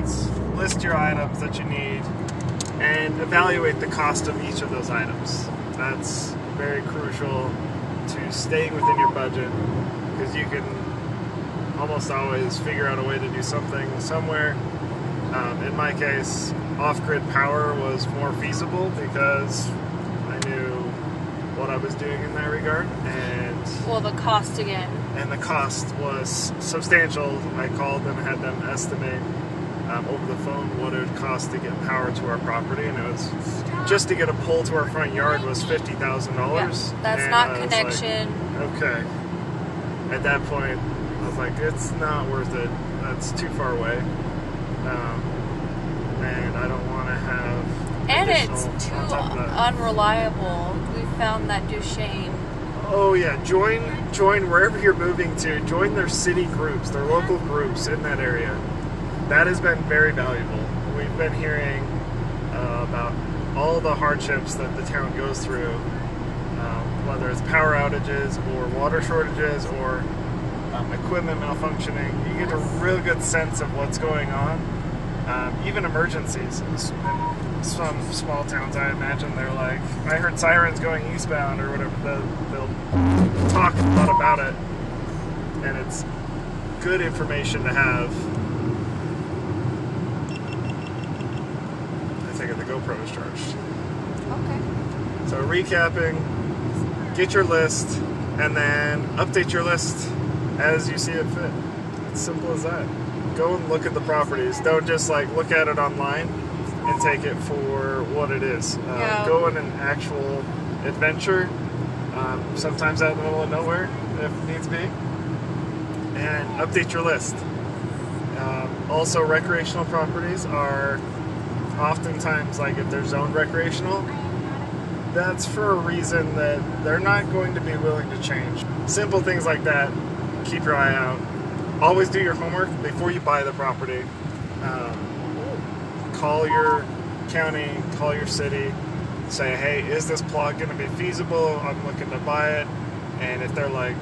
cards, list your items that you need, and evaluate the cost of each of those items. That's very crucial to staying within your budget, because you can almost always figure out a way to do something somewhere. In my case, off-grid power was more feasible because I knew what I was doing in that regard, and the cost again. And the cost was substantial. I called and had them estimate over the phone what it would cost to get power to our property, and it was just to get a pole to our front yard was $50,000. Yeah, that's not connection. Like, okay. At that point, I was like, it's not worth it. That's too far away, and I don't want to have. And it's too unreliable. We found that Duchesne. Oh yeah, join wherever you're moving to. Join their city groups, their local groups in that area. That has been very valuable. We've been hearing about all the hardships that the town goes through, whether it's power outages or water shortages or equipment malfunctioning. You get a real good sense of what's going on. Even emergencies. Some small towns, I imagine, they're like, I heard sirens going eastbound or whatever. They'll talk a lot about it, and it's good information to have. I think the GoPro is charged. Okay. So recapping, get your list, and then update your list as you see it fit. It's simple as that. Go and look at the properties. Don't just like look at it online and take it for what it is. Go on an actual adventure, sometimes out in the middle of nowhere if needs be, and update your list. Also, recreational properties are oftentimes, like if they're zoned recreational, that's for a reason that they're not going to be willing to change. Simple things like that, keep your eye out. Always do your homework before you buy the property. Call your county, call your city, say, hey, is this plot going to be feasible? I'm looking to buy it. And if they're like,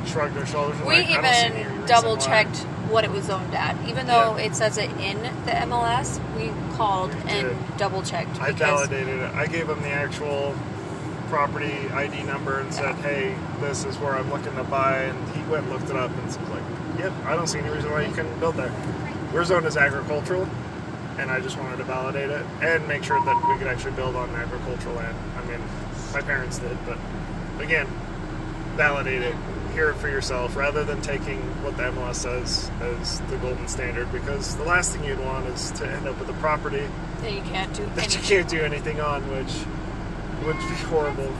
shrug their shoulders. We like, even double-checked what it was zoned at. Even though it says it in the MLS, we called and double-checked. I validated it. I gave them the actual property ID number and said, hey, this is where I'm looking to buy. And he went and looked it up and was like, yep, I don't see any reason why you couldn't build there. We're zoned as agricultural, and I just wanted to validate it and make sure that we could actually build on agricultural land. I mean, my parents did, but again, validate it, hear it for yourself, rather than taking what the MLS says as the golden standard, because the last thing you'd want is to end up with a property that you can't do anything on, which would be horrible.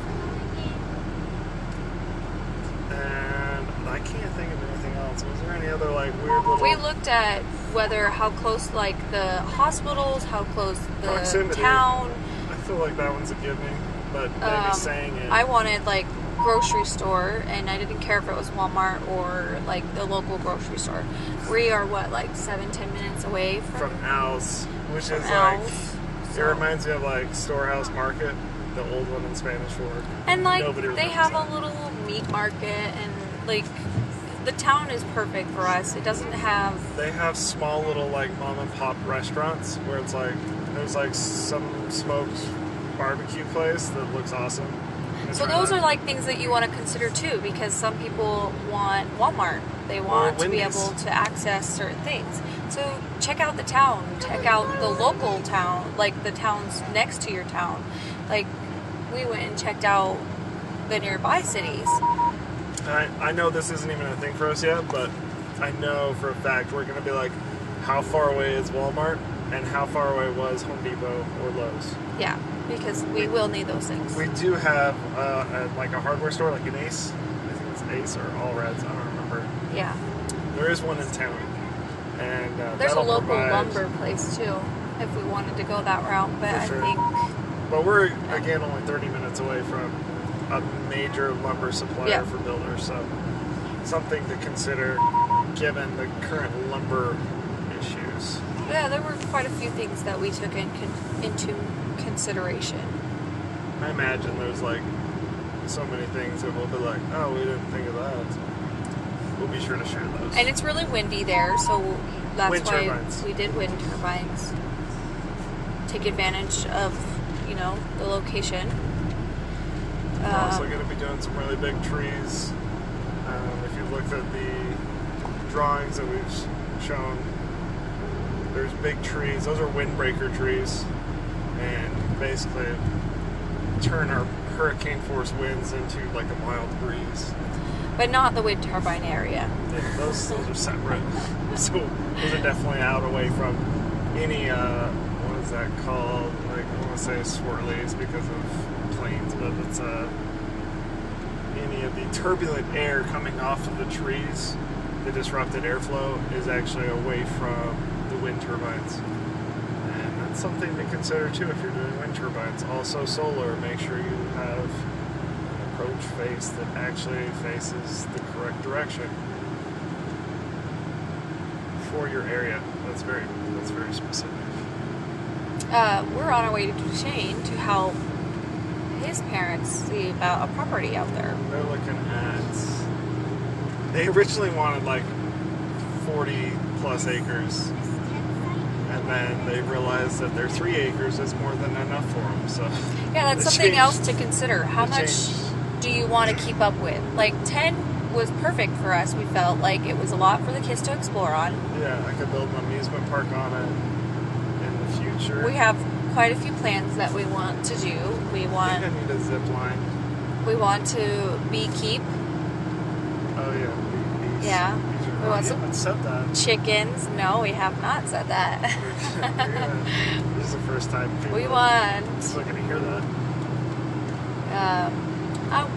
And I can't think of anything else. Was there any other like weird little... We looked at how close like the hospitals, how close the proximity. Town. I feel like that one's a gimme, but maybe saying it. I wanted like grocery store, and I didn't care if it was Walmart or like the local grocery store. We are like 7-10 minutes away from Al's, which is Al's, like it reminds me of like Storehouse Market, the old one in Spanish Fork. And like they have a little meat market, and like the town is perfect for us. It doesn't have... They have small little like mom and pop restaurants where it's like there's like some smoked barbecue place that looks awesome. So those are like things that you want to consider too, because some people want Walmart. They want to be able to access certain things. So check out the town. Check out the local town, like the towns next to your town. Like we went and checked out the nearby cities. I know this isn't even a thing for us yet, but I know for a fact we're going to be like, how far away is Walmart and how far away was Home Depot or Lowe's? Yeah, because we will need those things. We do have like a hardware store, like an Ace. I think it's Ace or All Reds. I don't remember. Yeah. There is one in town. And there's a local lumber place too, if we wanted to go that route. But I think... But we're, again, only 30 minutes away from a major lumber supplier for builders, so something to consider given the current lumber issues. Yeah, there were quite a few things that we took into consideration. I imagine there's like so many things that we'll be like, oh, we didn't think of that. we'll be sure to share those. And it's really windy there, so that's wind why turbines. we did wind turbines. Take advantage of, the location. We're also going to be doing some really big trees. If you've looked at the drawings that we've shown, there's big trees. Those are windbreaker trees, and basically turn our hurricane force winds into like a mild breeze. But not the wind turbine area. Yeah, those are separate. So those are definitely out away from any, what is that called? Like, I want to say swirlies because of planes, but it's any of the turbulent air coming off of the trees, the disrupted airflow is actually away from the wind turbines. And that's something to consider too if you're doing wind turbines. Also solar, make sure you have an approach face that actually faces the correct direction for your area. That's very specific. We're on our way to Shane to help his parents see about a property out there. They're looking at... They originally wanted like 40 plus acres. And then they realized that their 3 acres is more than enough for them. So yeah, that's something else to consider. How much do you want to keep up with? Like 10 was perfect for us. We felt like it was a lot for the kids to explore on. Yeah, I could build an amusement park on it in the future. We have quite a few plans that we want to do. I think I need a zip line. We want to beekeep. Oh yeah, bees. Yeah. We want you haven't said that. Chickens. No, we have not said that. This is the first time people want. still going to hear that.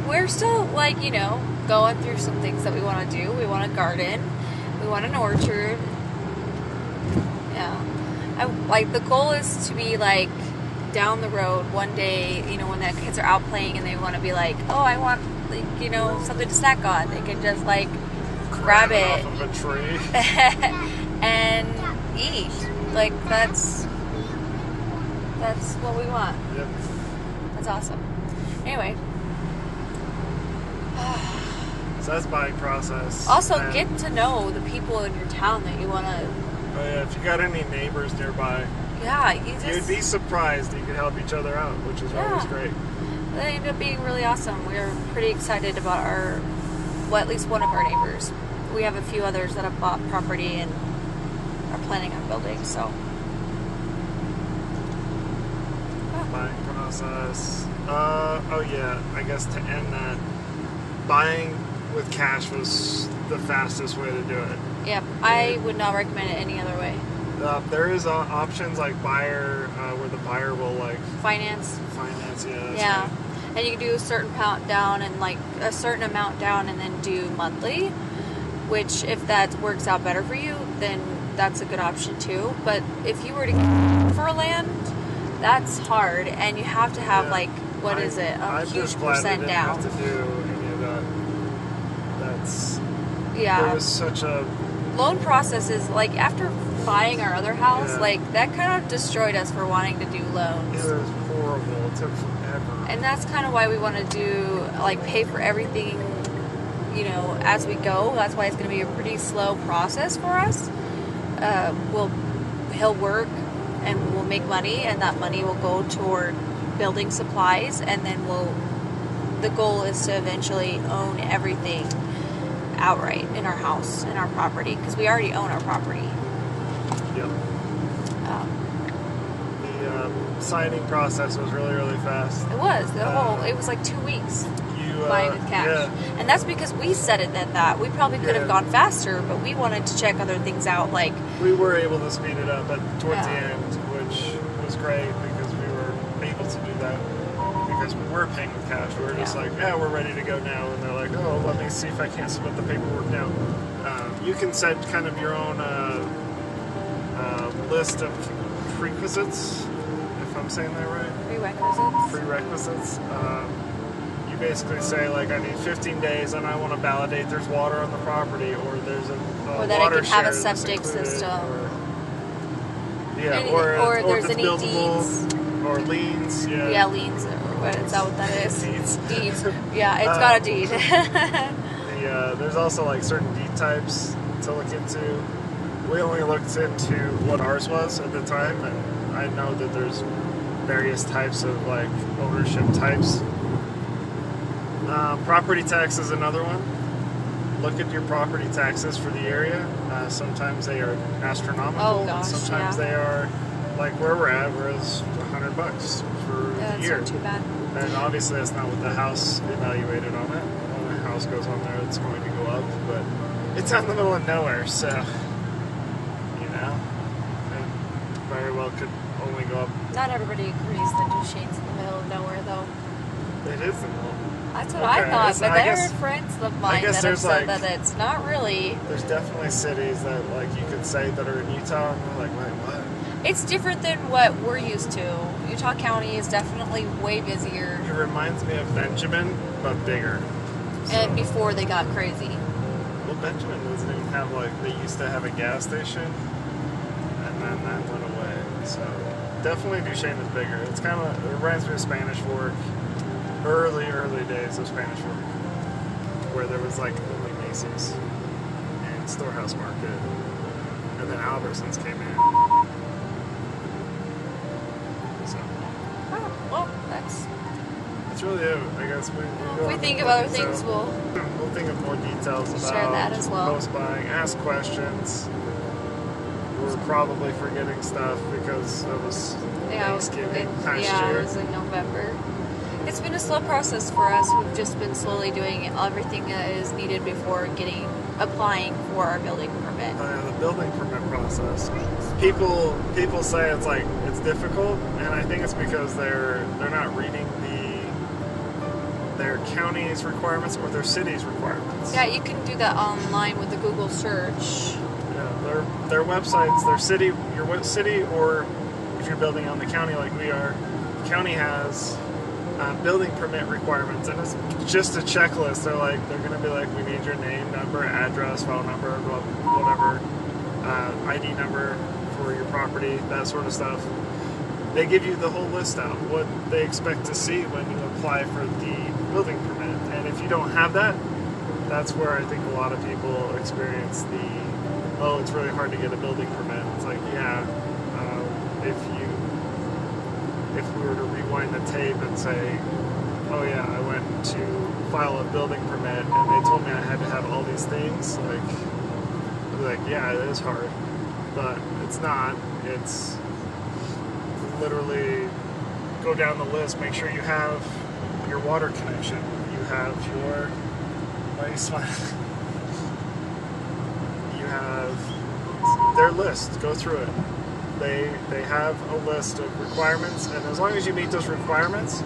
We're still going through some things that we want to do. We want a garden. We want an orchard. Yeah. The goal is to be down the road one day, when the kids are out playing and they want to be like, oh, I want something to snack on. They can just grab it off of a tree and eat. That's what we want. Yep. That's awesome. Anyway. So that's buying process. Also, get to know the people in your town that you want to... Oh yeah, if you got any neighbors nearby, yeah, you'd be surprised that you could help each other out, which is always great. They end up being really awesome. We're pretty excited about at least one of our neighbors. We have a few others that have bought property and are planning on building, so... Buying process. Oh yeah, I guess to end that, buying with cash was the fastest way to do it. Yep, I would not recommend it any other way. There is options like buyer, where the buyer will finance, yeah. Right. And you can do a certain amount down and a certain amount down and then do monthly, which if that works out better for you, then that's a good option too. But if you were to for a land, that's hard, and you have to have a huge percent down. I'm just glad I didn't have to do any of that. That's there was such a loan process is after buying our other house, that kind of destroyed us for wanting to do loans. It was horrible. It took forever. And that's kind of why we want to do pay for everything, as we go. That's why it's going to be a pretty slow process for us. He'll work and we'll make money, and that money will go toward building supplies, and then the goal is to eventually own everything outright in our house, in our property, because we already own our property. Yep. The signing process was really, really fast. It was. It was 2 weeks. Buying with cash. Yeah. And that's because we set it at that. We probably could have gone faster, but we wanted to check other things out. We were able to speed it up towards the end, which was great because we were able to do that because we were paying with cash. We were just we're ready to go now. And they're like, oh, let me see if I can't submit the paperwork now. You can set kind of your own list of prerequisites, if I'm saying that right. Prerequisites. You basically say, I need 15 days and I want to validate there's water on the property, or there's a or that water it can have a share septic system. Or there's if it's any buildable, deeds. or liens. Yeah, Yeah, liens. Is that what that is? Deeds. Deeds. Yeah, it's got a deed. There's also like certain deed types to look into. We only looked into what ours was at the time, and I know that there's various types of like ownership types. Property tax is another one. Look at your property taxes for the area. Sometimes they are astronomical. Oh gosh, sometimes they are like where we're at, where it's $100 for the year. That's not too bad. And obviously that's not what the house evaluated on it. When the house goes on there, it's going to go up, but it's out in the middle of nowhere, so you know, it very well could only go up. Not everybody agrees that Duchesne's in the middle of nowhere, though. It is in the middle. That's what I thought, but there are friends of mine that have said like, that it's not really. There's definitely cities that like you could say that are in Utah, and they're like, wait, what? It's different than what we're used to. Utah County is definitely way busier. It reminds me of Benjamin, but bigger. So. And before they got crazy. Well, Benjamin doesn't even have they used to have a gas station, and then that went away. So definitely Duchesne is bigger. It reminds me of Spanish Fork. Early days of Spanish Fork, where there was like only Macy's and Storehouse Market, and then Albertsons came in. So, well, that's really it. I guess if we think of other things, we'll think of more details about share that as well. Post buying, ask questions. We're probably forgetting stuff because it was Thanksgiving last year. It was in November. It's been a slow process for us. We've just been slowly doing everything that is needed before applying for our building permit. The building permit process. People say it's difficult, and I think it's because they're not reading their county's requirements or their city's requirements. Yeah, you can do that online with the Google search. Yeah, their websites, your city, or if you're building on the county like we are, the county has building permit requirements, and it's just a checklist. They're going to be like, we need your name, number, address, phone number, whatever, ID number for your property, that sort of stuff. They give you the whole list out, what they expect to see when you apply for the building permit. And if you don't have that, that's where I think a lot of people experience it's really hard to get a building permit. It's like, if we were to rewind the tape and say, oh yeah, I went to file a building permit and they told me I had to have all these things, I'd be like, yeah, it is hard. But it's not. It's literally go down the list, make sure you have your water connection, you have your, why are you smiling? You have their list, go through it. They have a list of requirements, and as long as you meet those requirements,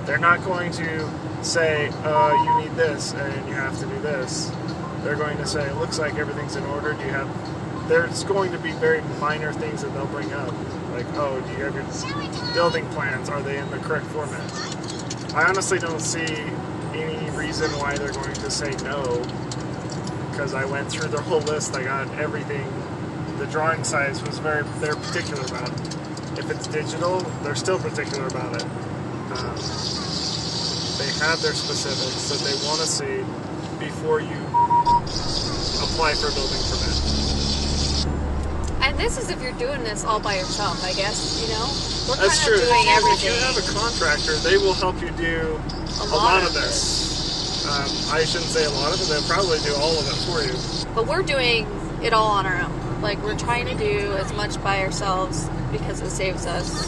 they're not going to say, you need this and you have to do this. They're going to say, it looks like everything's in order. There's going to be very minor things that they'll bring up. Like, do you have your building plans? Are they in the correct format? I honestly don't see any reason why they're going to say no, because I went through their whole list. I got everything. The drawing size was they're particular about it. If it's digital, they're still particular about it. They have their specifics that they want to see before you apply for a building permit. And this is if you're doing this all by yourself, I guess, We're That's kind of true. doing everything. If you have a contractor, they will help you do a lot of this. I shouldn't say a lot of it. They'll probably do all of it for you. But we're doing it all on our own. We're trying to do as much by ourselves because it saves us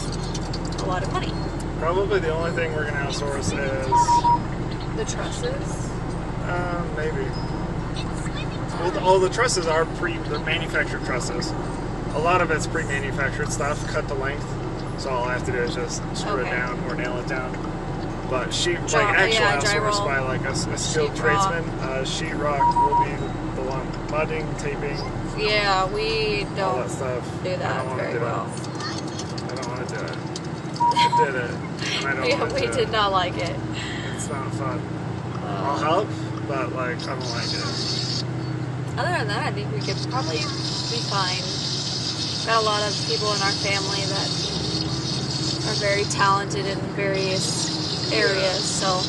a lot of money. Probably the only thing we're going to outsource is the trusses. Maybe. Well, all the trusses are they're manufactured trusses. A lot of it's pre-manufactured stuff, cut to length. So all I have to do is just screw it down or nail it down. But outsourced by a skilled tradesman. Sheetrock will be the one. Mudding, taping. Yeah, we don't all that stuff. do that very well. I don't want to do it. I did it. And I don't want to do it. We did not like it. It's not fun. I'll help, but I don't like it. Other than that, I think we could probably be fine. Got a lot of people in our family that are very talented in various areas, so.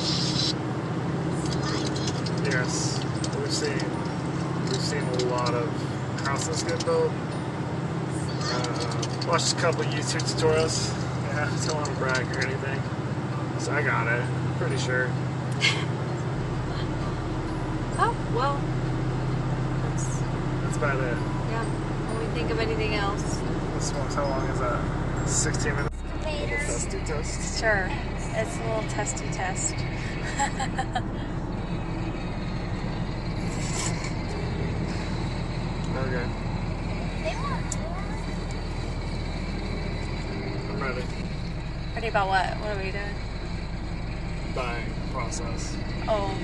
Yes. We've lot of houses get built. Watched a couple YouTube tutorials. Yeah, I don't want to brag or anything. So I got it. Pretty sure. Oh, well. That's about it. Yeah. When we think of anything else. This one's, how long is that? 16 minutes. A little testy test. Sure. It's a little testy test. Okay. I'm ready. Ready about what? What are we doing? Buying process. Oh.